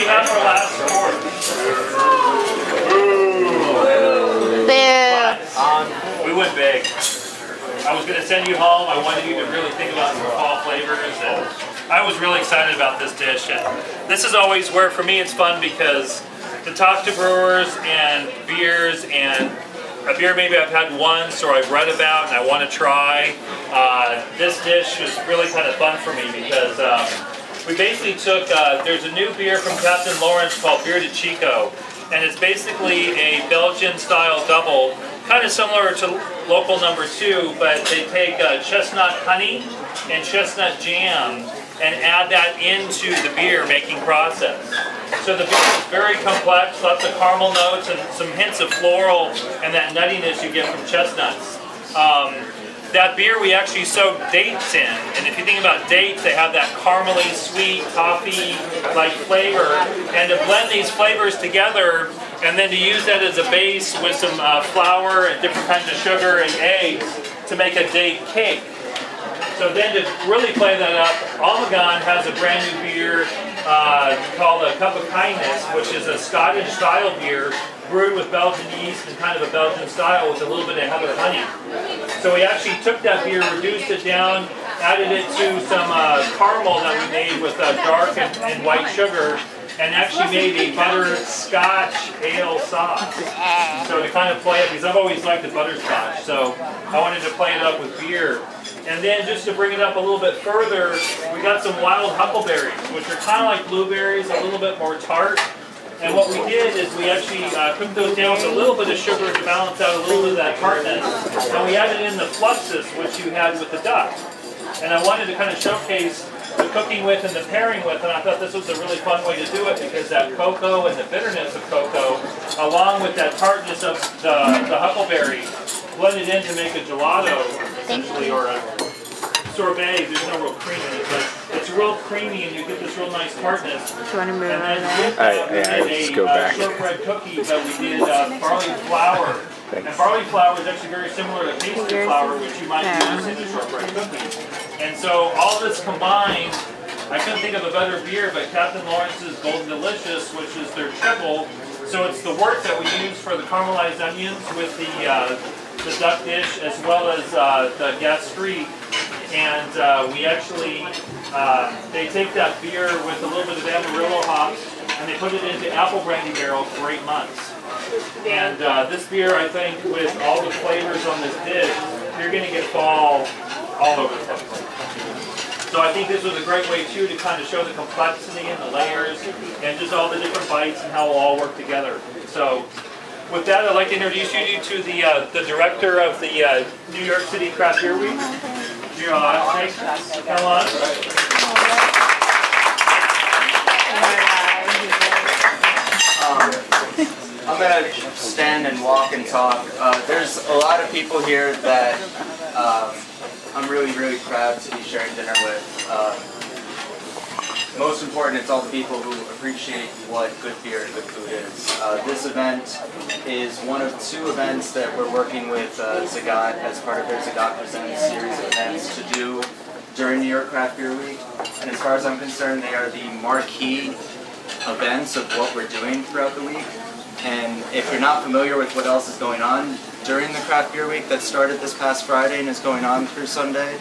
Not for last sport. We went big. I was going to send you home. I wanted you to really think about some fall flavors, and I was really excited about this dish. And this is always where, for me, it's fun because to talk to brewers and beers, and a beer maybe I've had once or I've read about and I want to try. This dish was really kind of fun for me because we basically took, there's a new beer from Captain Lawrence called Beer de Chico, and it's basically a Belgian-style double, kind of similar to local number 2, but they take chestnut honey and chestnut jam and add that into the beer making process. So the beer is very complex, lots of caramel notes and some hints of floral and that nuttiness you get from chestnuts. That beer we actually soak dates in, and if you think about dates, they have that caramely, sweet, toffee-like flavor, and to blend these flavors together and then to use that as a base with some flour and different kinds of sugar and eggs to make a date cake. So then to really play that up, Almagan has a brand new beer called a Cup of Kindness, which is a Scottish-style beer brewed with Belgian yeast and kind of a Belgian style with a little bit of heather honey. So we actually took that beer, reduced it down, added it to some caramel that we made with dark and white sugar, and actually made a butterscotch ale sauce. So to kind of play it, because I've always liked the butterscotch, so I wanted to play it up with beer. And then just to bring it up a little bit further, we got some wild huckleberries, which are kind of like blueberries, a little bit more tart. And what we did is we actually cooked those down with a little bit of sugar to balance out a little bit of that tartness. And we added in the fluxus, which you had with the duck. And I wanted to kind of showcase the cooking with and the pairing with, and I thought this was a really fun way to do it because that cocoa and the bitterness of cocoa, along with that tartness of the huckleberry, blended in to make a gelato, essentially, or a sorbet. There's no real cream in it, but it's real creamy and you get this real nice tartness. Do you want to move and then on with that, we did a shortbread cookie, but we did barley flour. And barley flour is actually very similar to pastry flour, which you might use in a shortbread cookie. And so all this combined, I couldn't think of a better beer, but Captain Lawrence's Golden Delicious, which is their triple. So it's the wort that we use for the caramelized onions with the duck dish, as well as the gastrique. And we actually, they take that beer with a little bit of Amarillo hops, and they put it into apple brandy barrels for 8 months. And this beer, I think, with all the flavors on this dish, you're going to get fall all over the place. So I think this was a great way, too, to kind of show the complexity and the layers and just all the different bites and how it'll all work together. So with that, I'd like to introduce you to the director of the New York City Craft Beer Week. Come on. I'm going to stand and walk and talk. There's a lot of people here that I'm really, really proud to be sharing dinner with. Most important, it's all the people who appreciate what good beer and good food is. This event is one of 2 events that we're working with Zagat as part of their Zagat Presents series of events to do during New York Craft Beer Week. And as far as I'm concerned, they are the marquee events of what we're doing throughout the week. And if you're not familiar with what else is going on during the Craft Beer Week that started this past Friday and is going on through Sunday,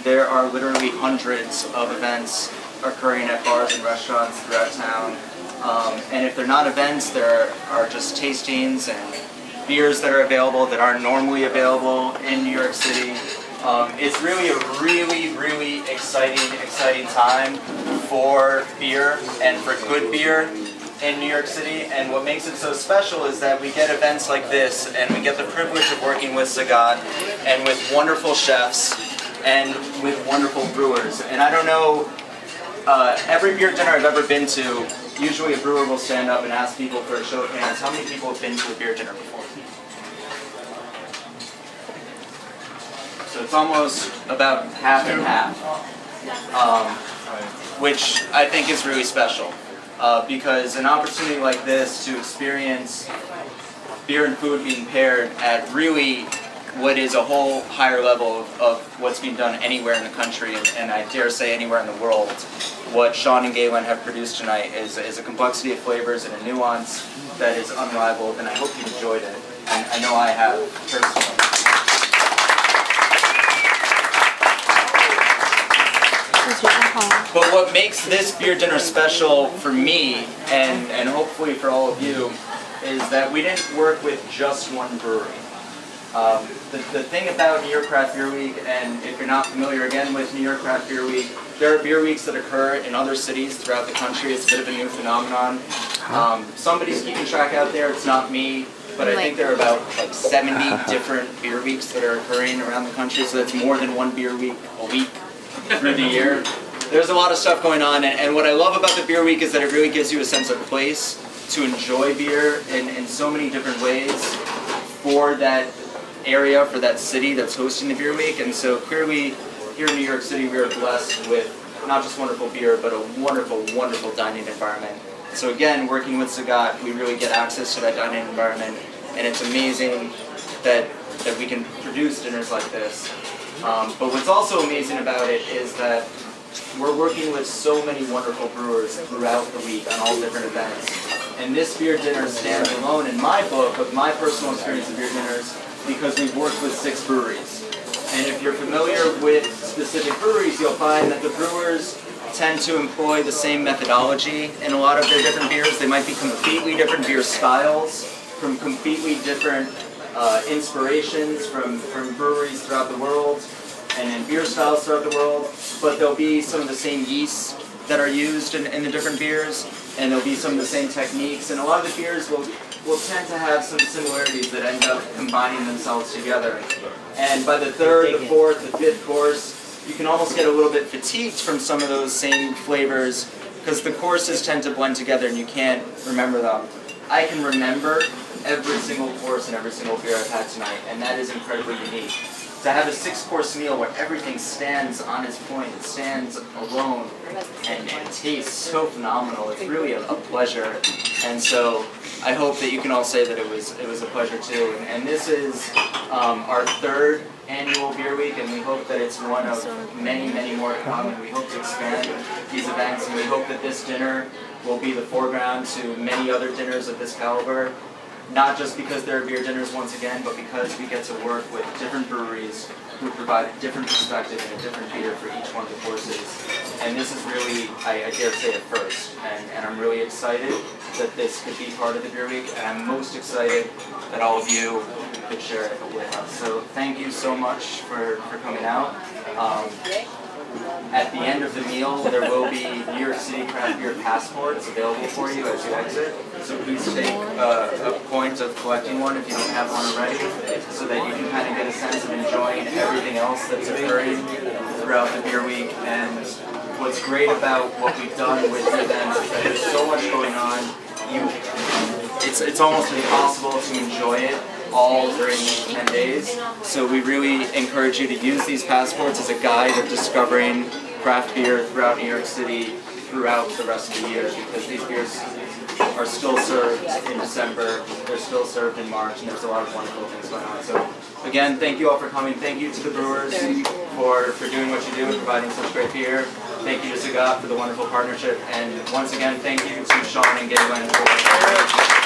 there are literally hundreds of events occurring at bars and restaurants throughout town. And if they're not events, there are just tastings and beers that are available that aren't normally available in New York City. It's really a really exciting time for beer and for good beer in New York City, and what makes it so special is that we get events like this, and we get the privilege of working with Zagat, and with wonderful chefs, and with wonderful brewers. And I don't know, every beer dinner I've ever been to, usually a brewer will stand up and ask people for a show of hands, how many people have been to a beer dinner before? So it's almost about half and half, which I think is really special. Because an opportunity like this to experience beer and food being paired at really what is a whole higher level of what's being done anywhere in the country, and I dare say anywhere in the world, what Sean and Galen have produced tonight is a complexity of flavors and a nuance that is unrivaled, and I hope you enjoyed it. And I know I have, personally. But what makes this beer dinner special for me, and hopefully for all of you, is that we didn't work with just one brewery. The thing about New York Craft Beer Week, and if you're not familiar again with New York Craft Beer Week, there are beer weeks that occur in other cities throughout the country. It's a bit of a new phenomenon. Somebody's keeping track out there, it's not me, but I think there are about like 70 different beer weeks that are occurring around the country, so that's more than one beer week a week through the year. There's a lot of stuff going on, and what I love about the beer week is that it really gives you a sense of place to enjoy beer in so many different ways for that area, for that city that's hosting the beer week. And so clearly here in New York City we are blessed with not just wonderful beer, but a wonderful, wonderful dining environment. So again, working with Zagat, we really get access to that dining environment, and it's amazing that we can produce dinners like this. But what's also amazing about it is that we're working with so many wonderful brewers throughout the week on all different events. And this beer dinner stands alone in my book of my personal experience of beer dinners because we've worked with 6 breweries. And if you're familiar with specific breweries, you'll find that the brewers tend to employ the same methodology in a lot of their different beers. They might be completely different beer styles from completely different inspirations from breweries throughout the world and beer styles throughout the world, but there'll be some of the same yeasts that are used in the different beers, and there'll be some of the same techniques, and a lot of the beers will tend to have some similarities that end up combining themselves together. And by the 3rd, the 4th, the 5th course, you can almost get a little bit fatigued from some of those same flavors because the courses tend to blend together and you can't remember them. I can remember every single course and every single beer I've had tonight, and that is incredibly unique. To have a 6-course meal where everything stands on its point, it stands alone, and tastes so phenomenal. It's really a pleasure, and so I hope that you can all say that it was a pleasure too. And this is our 3rd annual beer week, and we hope that it's one of many, many more to come, and we hope to expand these events, and we hope that this dinner will be the foreground to many other dinners of this caliber. Not just because there are beer dinners once again, but because we get to work with different breweries who provide a different perspective and a different beer for each one of the courses. And this is really, I dare say, a first. And I'm really excited that this could be part of the beer week, and I'm most excited that all of you could share it with us. So thank you so much for coming out. At the end of the meal, there will be New York City Craft Beer passports available for you as you exit. So please take a point of collecting one if you don't have one already, so that you can kind of get a sense of enjoying everything else that's occurring throughout the beer week. And what's great about what we've done with the events is that there's so much going on. It's almost impossible to enjoy it all during these 10 days. So we really encourage you to use these passports as a guide of discovering craft beer throughout New York City throughout the rest of the year, because these beers are still served in December, they're still served in March, and there's a lot of wonderful things going on. So again, thank you all for coming. Thank you to the brewers for doing what you do and providing such great beer. Thank you to Zagat for the wonderful partnership, and once again, thank you to Sean and Galen for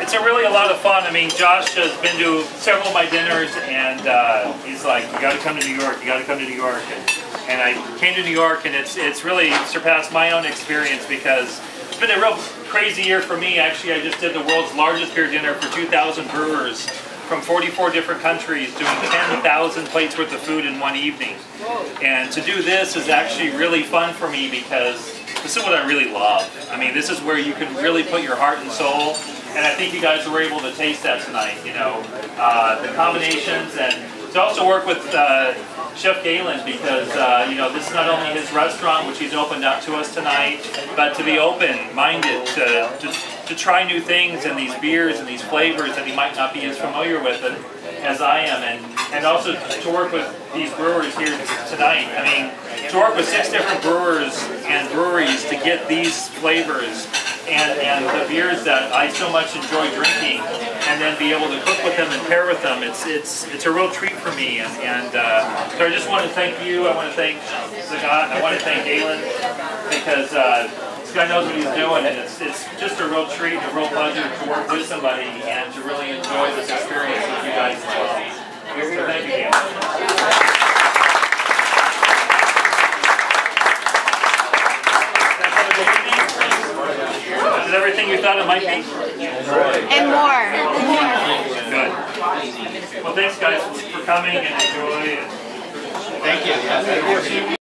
It's really a lot of fun. I mean, Josh has been to several of my dinners, and he's like, "You got to come to New York. You got to come to New York." And I came to New York, and it's really surpassed my own experience because it's been a real crazy year for me. Actually, I just did the world's largest beer dinner for 2,000 brewers from 44 different countries, doing 10,000 plates worth of food in one evening. And to do this is actually really fun for me because this is what I really love. I mean, this is where you can really put your heart and soul. And I think you guys were able to taste that tonight, you know, the combinations, and to also work with Chef Galen because, you know, this is not only his restaurant, which he's opened up to us tonight, but to be open-minded, to try new things and these beers and these flavors that he might not be as familiar with as I am, and also to work with these brewers here tonight. I mean, to work with 6 different brewers and breweries to get these flavors and the beers that I so much enjoy drinking, and then be able to cook with them and pair with them. It's a real treat for me. And so I just want to thank you. I want to thank Zagat. I want to thank Galen because this guy knows what he's doing, and it's just a real treat and a real pleasure to work with somebody and to really enjoy this experience with you guys as well. So thank you, Galen. Is it everything you thought it might be? And more. Good. Well, thanks guys for coming and enjoy. Thank you.